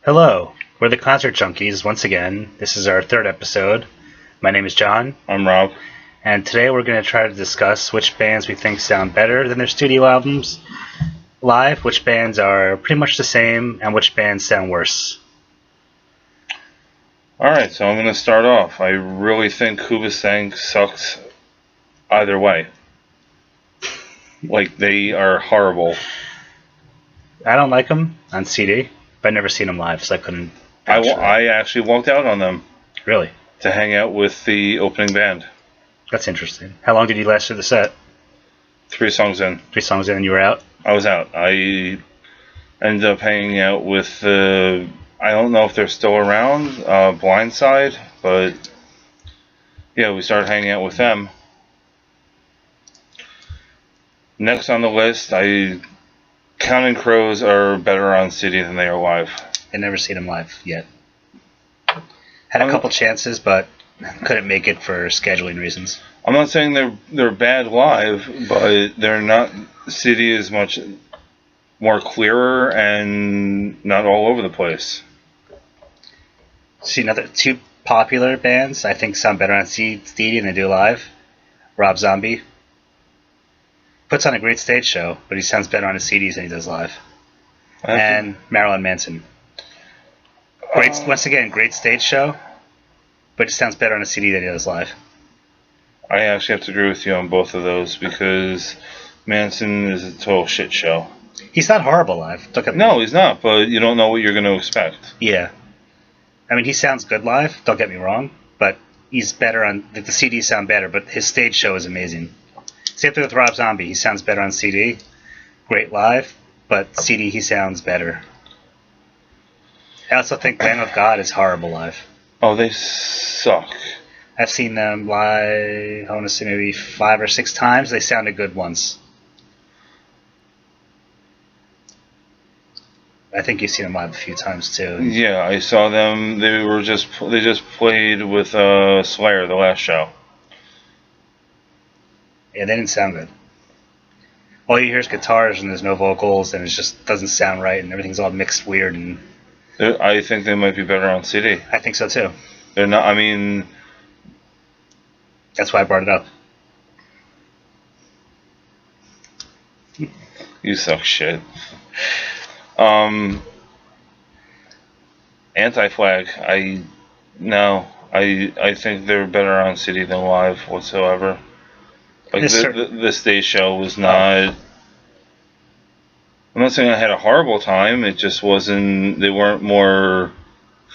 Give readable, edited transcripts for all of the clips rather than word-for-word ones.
Hello, we're the Concert Junkies once again. This is our third episode. My name is John. I'm Rob. And today we're going to try to discuss which bands we think sound better than their studio albums live, which bands are pretty much the same, and which bands sound worse. Alright, so I'm going to start off. I really think Hoobastank sucks either way. Like, they are horrible. I don't like them on CD, but I've never seen them live, so I couldn't. I actually walked out on them. Really? To hang out with the opening band. That's interesting. How long did you last through the set? 3 songs in. 3 songs in and you were out? I was out. I ended up hanging out with I don't know if they're still around, Blindside, but yeah, we started hanging out with them. Next on the list, Counting Crows are better on CD than they are live. I've never seen them live yet. Had a couple chances, but couldn't make it for scheduling reasons. I'm not saying they're bad live, but they're not. CD is much more clearer and not all over the place. See, another 2 popular bands I think sound better on CD than they do live. Rob Zombie puts on a great stage show, but he sounds better on his CDs than he does live. And Marilyn Manson. Once again, great stage show, but it sounds better on a CD than he does live. I actually have to agree with you on both of those because Manson is a total shit show. He's not horrible live. No, he's not, but you don't know what you're going to expect. Yeah. I mean, he sounds good live, don't get me wrong, but he's better on... The CDs sound better, but his stage show is amazing. Same thing with Rob Zombie. He sounds better on CD. Great live, but CD he sounds better. I also think Lamb of God is horrible live. Oh, they suck. I've seen them live, I want to say maybe 5 or 6 times. They sounded good once. I think you've seen them live a few times too. Yeah, I saw them. They just played with Slayer the last show. Yeah, they didn't sound good. All you hear is guitars and there's no vocals and it just doesn't sound right and everything's all mixed weird. And I think they might be better on CD. I think so too. They're not. I mean, that's why I brought it up. You suck shit. Anti-Flag. I think they're better on CD than live whatsoever. Like the stage show was not. I'm not saying I had a horrible time. It just wasn't. They weren't more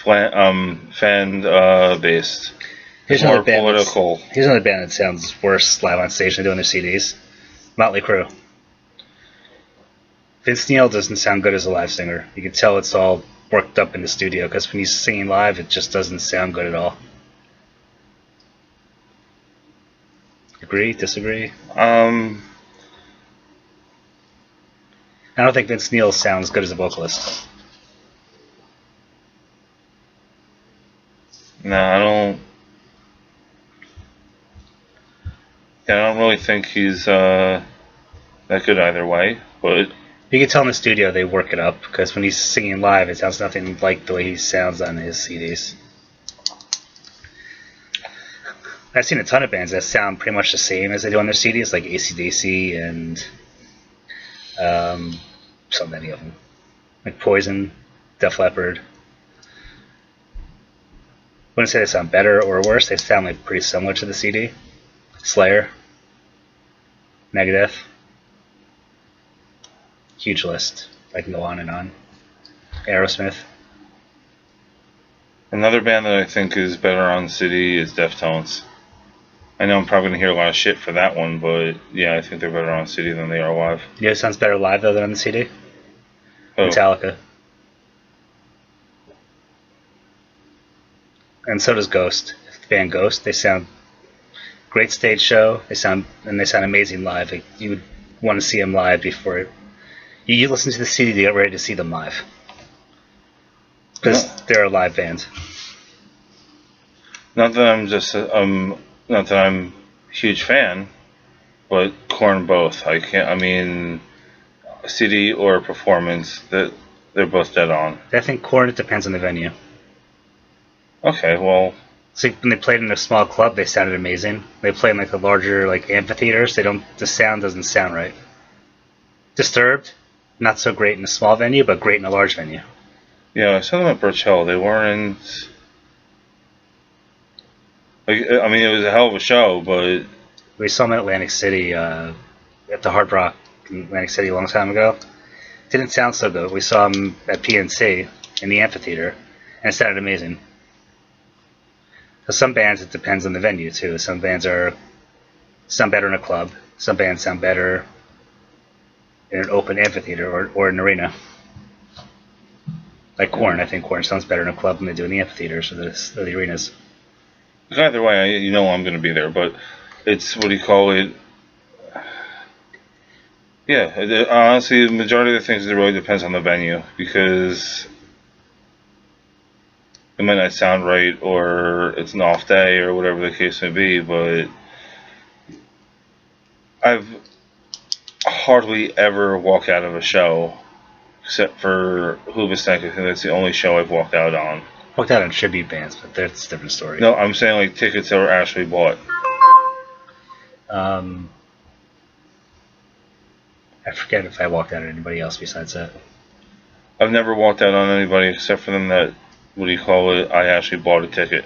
fan based. Here's more political. Here's another band that sounds worse live on stage than doing their CDs. Motley Crue. Vince Neil doesn't sound good as a live singer. You can tell it's all worked up in the studio because when he's singing live, it just doesn't sound good at all. Agree? Disagree? I don't think Vince Neil sounds good as a vocalist. No, I don't really think he's that good either way, but you can tell in the studio they work it up because when he's singing live, it sounds nothing like the way he sounds on his CDs. I've seen a ton of bands that sound pretty much the same as they do on their CDs, like AC/DC and so many of them, like Poison, Def Leppard. Wouldn't say they sound better or worse. They sound like pretty similar to the CD. Slayer, Megadeth. Huge list. I can go on and on. Aerosmith. Another band that I think is better on CD is Deftones. I know I'm probably going to hear a lot of shit for that one, but yeah, I think they're better on CD than they are live. Yeah, it sounds better live though than on the CD? Oh. Metallica. And so does Ghost. The band Ghost, they sound great stage show. They sound amazing live. Like, you would want to see them live before you listen to the CD to get ready to see them live. Because they're a live band. Not that I'm a huge fan, but Korn both. I mean, CD or performance. That they're both dead on. I think Korn, it depends on the venue. Okay, well, So when they played in a small club, they sounded amazing. They play in like the larger like amphitheaters. The sound doesn't sound right. Disturbed, not so great in a small venue, but great in a large venue. yeah, I saw them at Birch Hill. They weren't. Like, I mean, it was a hell of a show, but We saw them in Atlantic City at the Hard Rock in Atlantic City a long time ago. Didn't sound so good. We saw them at PNC in the amphitheater, and it sounded amazing. For some bands, it depends on the venue too. Some bands sound better in a club. Some bands sound better in an open amphitheater or an arena. Like Korn, I think Korn sounds better in a club than they do in the amphitheaters or the arenas. either way, you know I'm going to be there. But it's, what do you call it? Yeah, honestly, the majority of the things, it really depends on the venue, because it might not sound right, or it's an off day, or whatever the case may be, but I've hardly ever walked out of a show, except for Hoobastank. I think that's the only show I've walked out on. Walked out on tribute bands, but that's a different story. No, I'm saying like tickets that were actually bought. I forget if I walked out on anybody else besides that. I've never walked out on anybody except for them that, what do you call it, I actually bought a ticket.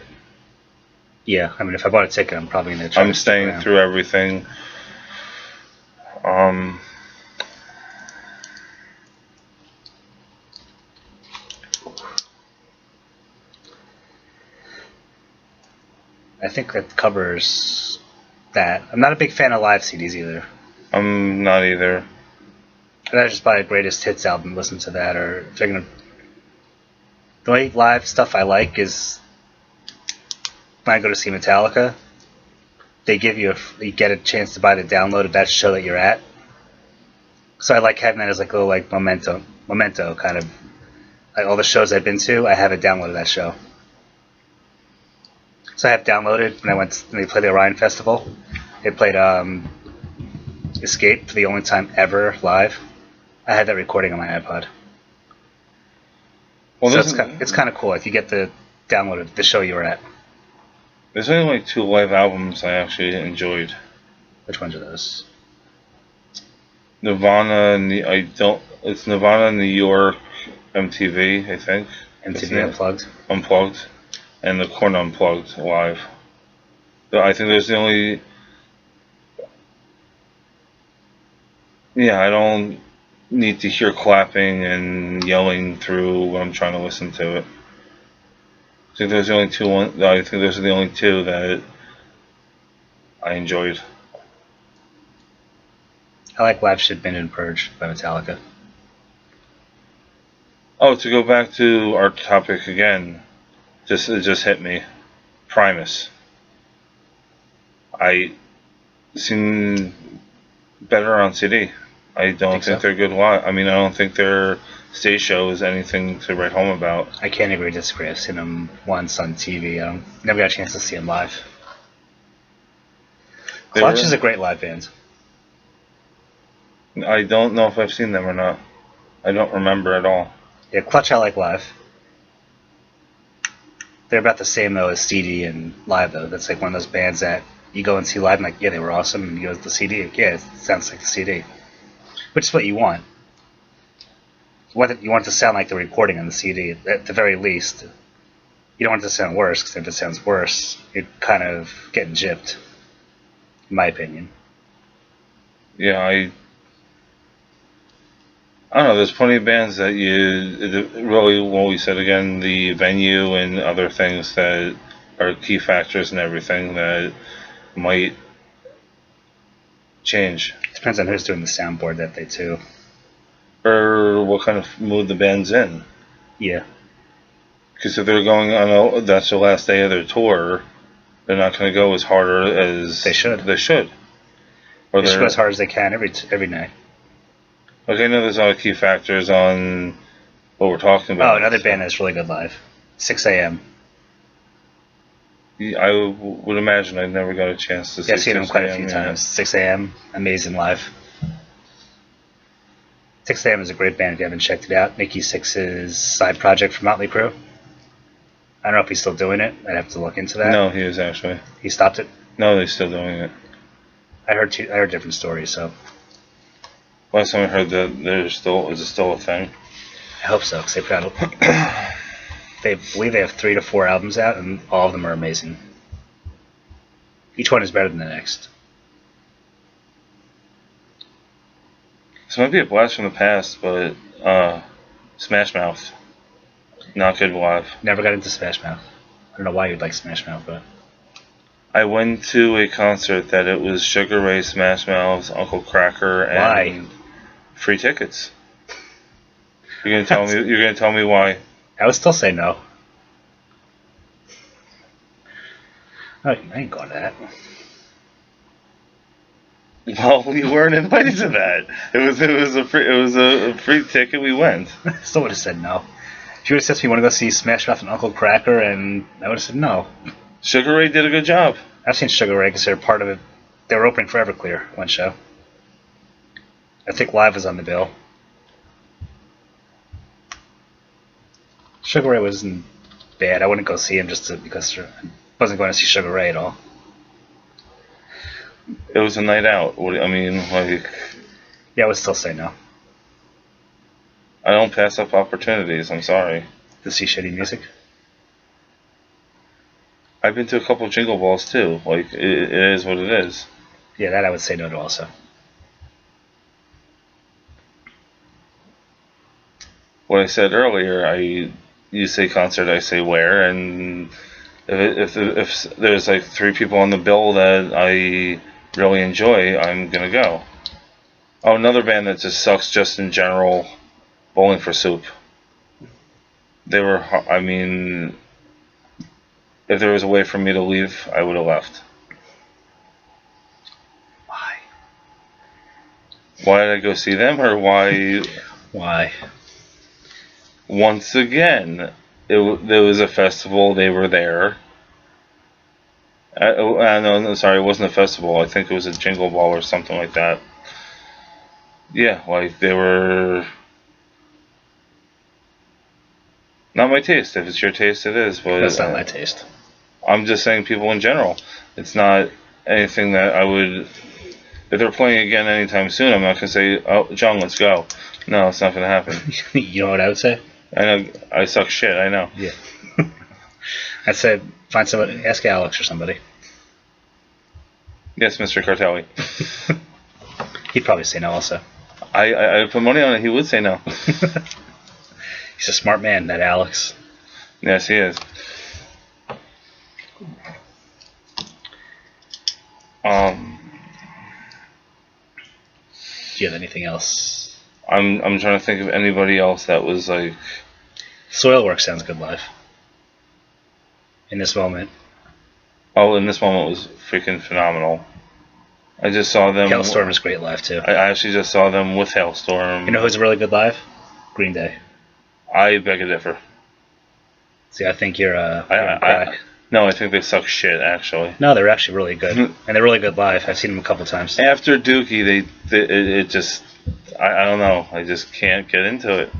Yeah, I mean, if I bought a ticket, I'm probably going to try I'm to stick staying around. through everything. I think that covers that. I'm not a big fan of live CDs either. I'm not either. I just buy a greatest hits album and listen to that, or if they're gonna. The only live stuff I like is when I go to see Metallica. They give you you get a chance to buy the download of that show that you're at. So I like having that as like a little like memento kind of. Like all the shows I've been to, I have a download of that show. So I have downloaded when they played the Orion Festival. They played Escape for the only time ever live. I had that recording on my iPod. Well, So it's kind of cool if you get the download of the show you were at. There's only like 2 live albums I actually enjoyed. Which ones are those? Nirvana and it's Nirvana New York MTV, I think. MTV Unplugged. Unplugged. And the Korn Unplugged live. I think there's the only. Yeah, I don't need to hear clapping and yelling through when I'm trying to listen to it. I think those are the only two that I enjoyed. I like Live Shipment and Purge by Metallica. Oh, to go back to our topic again, it just hit me. Primus. I seem better on CD. I don't think they're good live. I mean, I don't think their stage show is anything to write home about. I can't agree or disagree. I've seen them once on TV. Never got a chance to see them live. Clutch is a great live band. I don't know if I've seen them or not. I don't remember at all. Yeah, Clutch I like live. They're about the same though as CD and live though. That's like one of those bands that you go and see live and like, yeah, they were awesome, and you go to the CD, yeah, it sounds like the CD. Which is what you want. You want it to sound like the recording on the CD, at the very least. You don't want it to sound worse, because if it sounds worse, you're kind of getting gypped, in my opinion. Yeah, I don't know, there's plenty of bands that really, what we said again, the venue and other things that are key factors and everything that might change. Depends on who's doing the soundboard that day too. Or what kind of mood the band's in. Yeah. Because if they're going on, that's the last day of their tour, they're not going to go as harder as they should. They should. Or they should go as hard as they can every night. Okay, I know there's a lot of key factors on what we're talking about. Oh, another band that's really good live. 6 a.m. I would imagine I never got a chance to see. Yeah, I've seen them quite a few times. 6 a.m. Amazing live. 6 AM is a great band if you haven't checked it out. Nikki Sixx's side project from Motley Crue. I don't know if he's still doing it. I'd have to look into that. No, he is actually. He stopped it? No, he's still doing it. I heard different stories, so. Last time I heard that is it still a thing? I hope so, because they believe they have 3 to 4 albums out, and all of them are amazing. Each one is better than the next. This might be a blast from the past, but Smash Mouth, not good live. Never got into Smash Mouth. I don't know why you'd like Smash Mouth, but I went to a concert that it was Sugar Ray, Smash Mouth, Uncle Cracker, and free tickets. You're gonna tell me why? I would still say no. Oh, I ain't going to that. Well, you weren't invited to that. It was a free ticket. We went. I still would have said no. If you would have said to me, "Want to go see Smash Mouth and Uncle Cracker," and I would have said no. Sugar Ray did a good job. I've seen Sugar Ray because they're part of it. They were opening for Everclear one show. I think Live was on the bill. Sugar Ray wasn't bad. I wouldn't go see him because I wasn't going to see Sugar Ray at all. It was a night out. I mean, like. Yeah, I would still say no. I don't pass up opportunities. I'm sorry. To see shitty music. I've been to a couple Jingle Balls too. Like it is what it is. Yeah, that I would say no to also. What I said earlier, you say concert, I say where, and if there's like 3 people on the bill that I really enjoy, I'm gonna go. Oh, another band that just sucks just in general, Bowling for Soup. They were, I mean, if there was a way for me to leave, I would have left. Why? Why did I go see them, or why? Why? Once again, there was a festival. They were there. No, sorry, it wasn't a festival. I think it was a Jingle Ball or something like that. Yeah, like they were. Not my taste. If it's your taste, it is. But that's not my taste. I'm just saying people in general. It's not anything that I would. If they're playing again anytime soon, I'm not going to say, "Oh, John, let's go." No, it's not going to happen. You know what I would say? I know I suck shit. I know. Yeah. I said, find somebody. Ask Alex or somebody. Yes, Mr. Cartelli. He'd probably say no. Also. I put money on it. He would say no. He's a smart man, that Alex. Yes, he is. Do you have anything else? I'm trying to think of anybody else that was like. Soilwork sounds good live. In this moment. Oh, in this moment was freaking phenomenal. I just saw them. Hailstorm is great live too. I actually just saw them with Hailstorm. You know who's really good live? Green Day. I beg to differ. See, I think you're no, I think they suck shit, actually. No, they're actually really good. And they're really good live. I've seen them a couple times. After Dookie, it just... I don't know. I just can't get into it.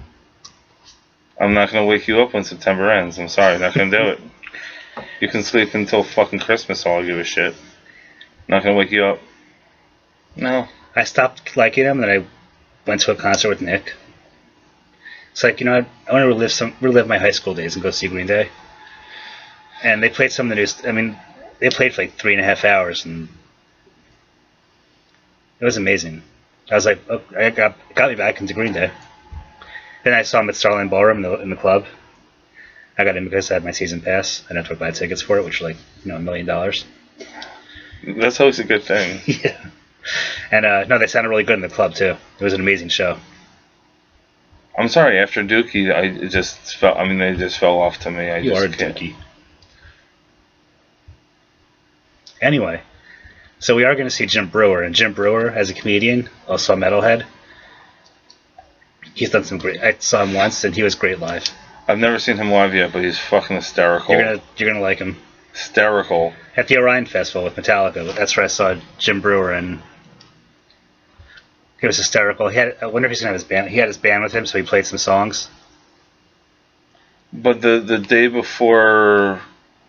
I'm not going to wake you up when September ends. I'm sorry. I'm not going to do it. You can sleep until fucking Christmas, all I give a shit. I'm not going to wake you up. No. I stopped liking them, and then I went to a concert with Nick. It's like, I want to relive my high school days and go see Green Day. And they played some of the new... I mean, they played for like 3.5 hours, and it was amazing. I was like, oh, it got me back into Green Day. Then I saw them at Starline Ballroom in the club. I got in because I had my season pass. I didn't have to buy tickets for it, which was like, $1 million. That's always a good thing. Yeah. And no, they sounded really good in the club too. It was an amazing show. I'm sorry, after Dookie, they just fell off to me. You are Dookie. Anyway, so we are going to see Jim Breuer, and Jim Breuer, as a comedian, also a metalhead. He's done some great... I saw him once, and he was great live. I've never seen him live yet, but he's fucking hysterical. You're gonna like him. Hysterical. At the Orion Festival with Metallica, that's where I saw Jim Breuer, and He was hysterical. I wonder if he's gonna have his band. He had his band with him, so he played some songs. But the day before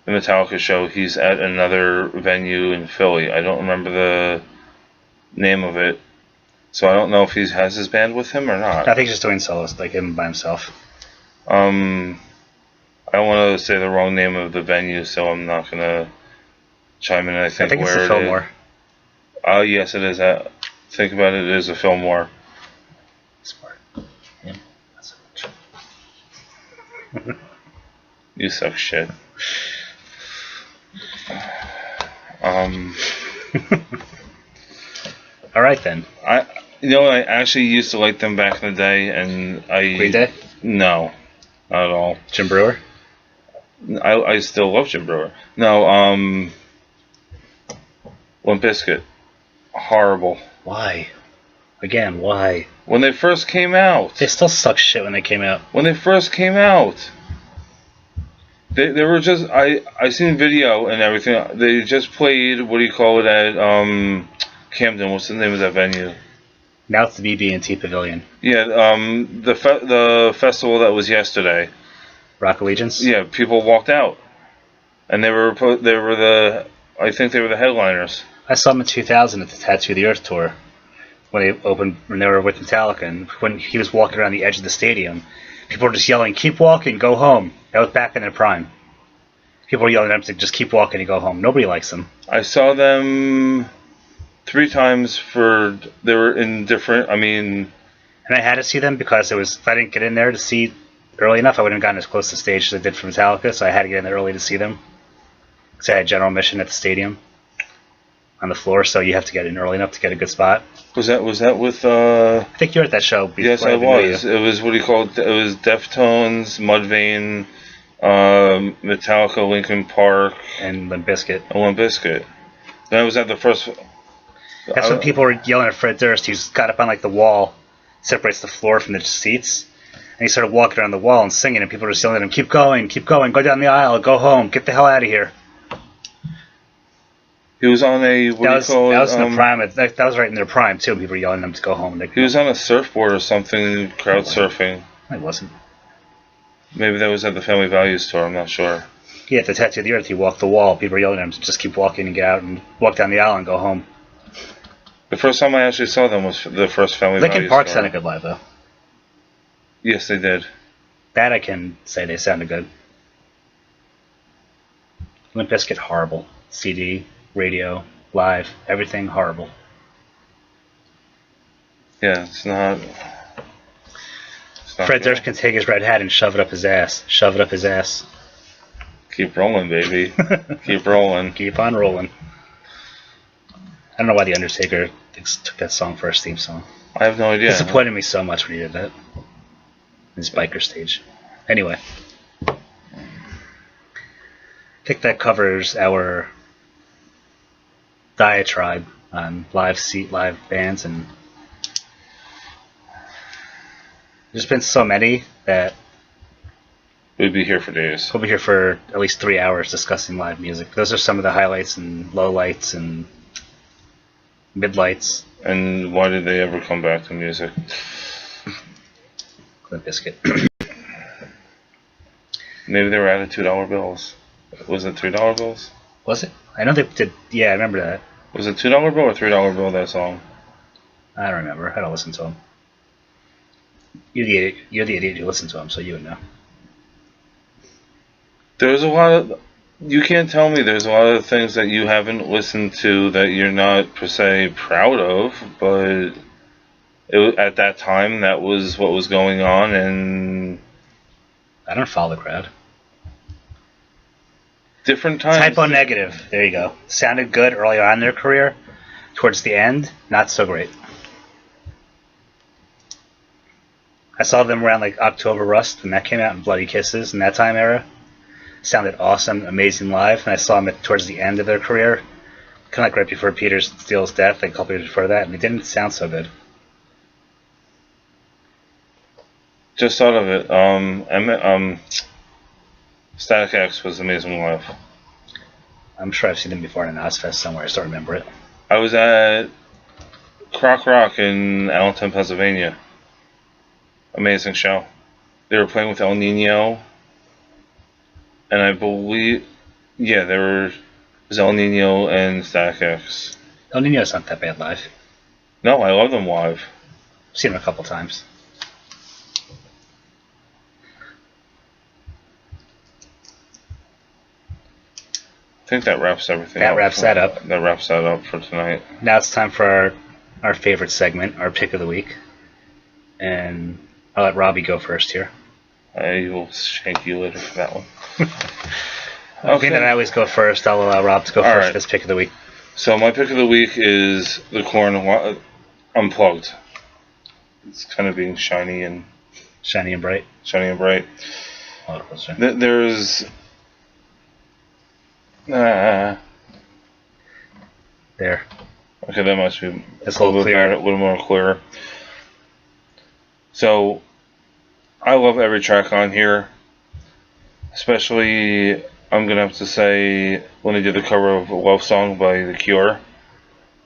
the Metallica show, he's at another venue in Philly. I don't remember the name of it, so I don't know if he has his band with him or not. I think he's just doing solos, like him by himself. I don't want to say the wrong name of the venue, so I'm not gonna chime in. I think it's where the Fillmore. Oh yes, it is. Think about it. It is a Fillmore. Smart. Yeah. That's so much. You suck shit. All right then. I actually used to like them back in the day, and Green Day? No, not at all. Jim Breuer? I still love Jim Breuer. No, Limp Bizkit. Horrible. Why? Again, why? When they first came out. They still suck shit when they came out. When they first came out. They were just, I seen video and everything. They just played, what do you call it, at Camden. What's the name of that venue? Now it's the BB&T Pavilion. Yeah, the festival that was yesterday. Rock Allegiance? Yeah, people walked out. And I think they were the headliners. I saw him in 2000 at the Tattoo the Earth tour when they were with Metallica, and when he was walking around the edge of the stadium, people were just yelling, "Keep walking, go home." That was back in their prime. People were yelling at him to just keep walking and go home. Nobody likes them. I saw them 3 times they were in different, and I had to see them because if I didn't get in there to see early enough, I wouldn't have gotten as close to the stage as I did for Metallica, so I had to get in there early to see them. Because I had general admission at the stadium on the floor, so you have to get in early enough to get a good spot. Was that with I think you were at that show before. Yes, I was. It was, what do you call it? It was Deftones, Mudvayne, Metallica, Linkin Park, and Limp Bizkit. Then I was at the first. That's when people were yelling at Fred Durst. He got up on like the wall, separates the floor from the seats, and he started walking around the wall and singing, and people were just yelling at him, keep going, go down the aisle, go home, get the hell out of here. He was on a, that was in the prime. That was right in their prime too. People were yelling at him to go home. He was on a surfboard or something, crowd surfing. It wasn't. Maybe that was at the Family Values tour. I'm not sure. Yeah, at the Tattoo of the Earth, he walked the wall. People were yelling at him to just keep walking and get out and walk down the aisle and go home. The first time I actually saw them was the first Family Values tour. Linkin Park sounded good live though. Yes, they did. That I can say they sounded good. Limp Bizkit, horrible. CD, radio, live, everything horrible. Yeah, it's not Fred Durst can take his red hat and shove it up his ass. Shove it up his ass. Keep rolling, baby. Keep rolling. Keep on rolling. I don't know why The Undertaker took that song for his theme song. I have no idea. It disappointed me so much when he did that. His biker stage. Anyway. I think that covers our diatribe on live bands, and there's been so many that we'd be here for days. We'll be here for at least 3 hours discussing live music. Those are some of the highlights and lowlights and midlights. And why did they ever come back to music? Limp Bizkit. Maybe they were out of $2 bills. Was it $3 bills? Was it? I know they did. Yeah, I remember that. Was it $2 bill or $3 bill, that song? I don't remember. I don't listen to them. You're the idiot who listened to them, so you would know. There's a lot of... You can't tell me there's a lot of things that you haven't listened to that you're not, per se, proud of, but at that time, that was what was going on, and... I don't follow the crowd. Different times. Typo negative. There you go. Sounded good early on in their career. Towards the end, not so great. I saw them around like October Rust when that came out, and Bloody Kisses in that time era. Sounded awesome, amazing live. And I saw them towards the end of their career, kind of like right before Peter Steele's death, like a couple years before that, and it didn't sound so good. Just thought of it. Static X was amazing live. I'm sure I've seen them before in an Ozfest somewhere. I still remember it. I was at Croc Rock in Allentown, Pennsylvania. Amazing show. They were playing with El Nino, and I believe, yeah, it was El Nino and Static X. El Nino's not that bad live. No, I love them live. I've seen them a couple times. I think that wraps everything That up. wraps that up. That wraps that up for tonight. Now it's time for our favorite segment, our pick of the week. And I'll let Robbie go first here. I will shank you later for that one. Being that I always go first, I'll allow Rob to go first for this pick of the week. So my pick of the week is the Korn Unplugged. It's kind of being shiny and bright. Shiny and bright. A little closer. There's There. Okay, that must be It's a little clearer. A little more clearer. So, I love every track on here. Especially, I'm going to have to say, when they did the cover of Love Song by The Cure.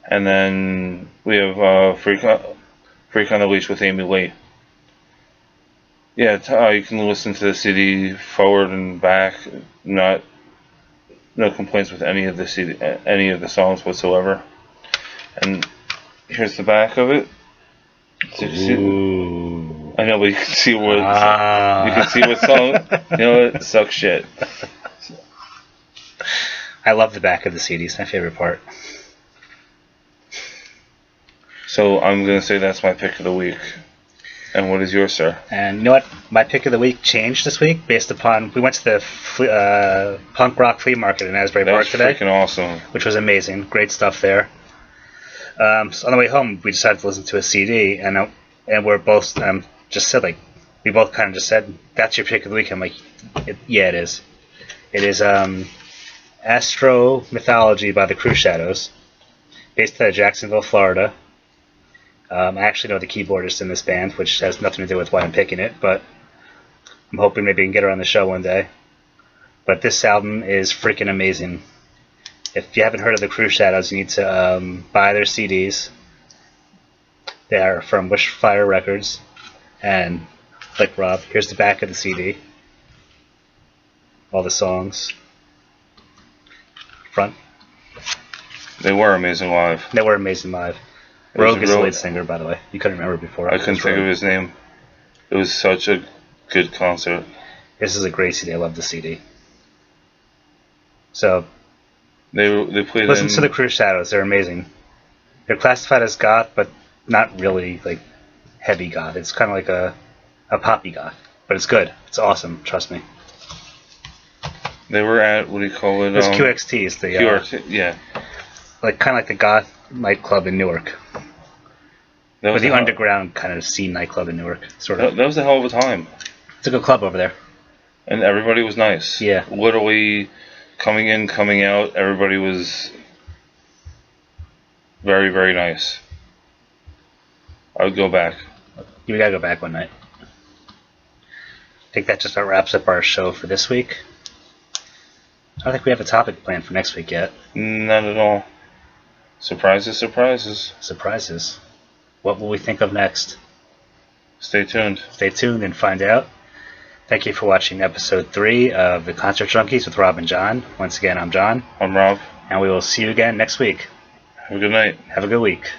And then we have Freak on the Leash with Amy Lee. Yeah, you can listen to the CD forward and back. No complaints with any of the songs whatsoever. And here's the back of it. So Ooh. I know, but you can see what song. You know, it sucks shit. I love the back of the CD. It's my favorite part. So I'm gonna say that's my pick of the week. And what is yours, sir? And you know what? My pick of the week changed this week based upon we went to the punk rock flea market in Asbury Park today. That was freaking awesome. Which was amazing. Great stuff there. So on the way home, we decided to listen to a CD, and we're both just said we both kind of just said, "That's your pick of the week." I'm like, "Yeah, it is. It is Astro Mythology by the Crew Shadows, based out of Jacksonville, Florida." I actually know the keyboardist in this band, which has nothing to do with why I'm picking it, but I'm hoping maybe I can get her on the show one day. But this album is freaking amazing. If you haven't heard of the Crew Shadows, you need to buy their CDs. They are from Wishfire Records. And, like Rob, here's the back of the CD. All the songs. Front. They were amazing live. They were amazing live. Rogue is the lead singer, by the way. You couldn't remember before. I couldn't think of his name. It was such a good concert. This is a great CD. I love the CD. So, they played. Listen to the Crew Shadows. They're amazing. They're classified as goth, but not really like heavy goth. It's kind of like a poppy goth, but it's good. It's awesome. Trust me. They were at, what do you call it? It was QXT. It's the QRT, yeah. Like kind of like the goth nightclub in Newark. Or the underground kind of scene nightclub in Newark, sort of. That was a hell of a time. It's a good club over there. And everybody was nice. Yeah. Literally, coming in, coming out, everybody was very, very nice. I would go back. You gotta go back one night. I think that just about wraps up our show for this week. I don't think we have a topic planned for next week yet. Not at all. Surprises, surprises. Surprises. What will we think of next? Stay tuned. Stay tuned and find out. Thank you for watching episode 3 of the Concert Junkies with Rob and John. Once again, I'm John. I'm Rob. And we will see you again next week. Have a good night. Have a good week.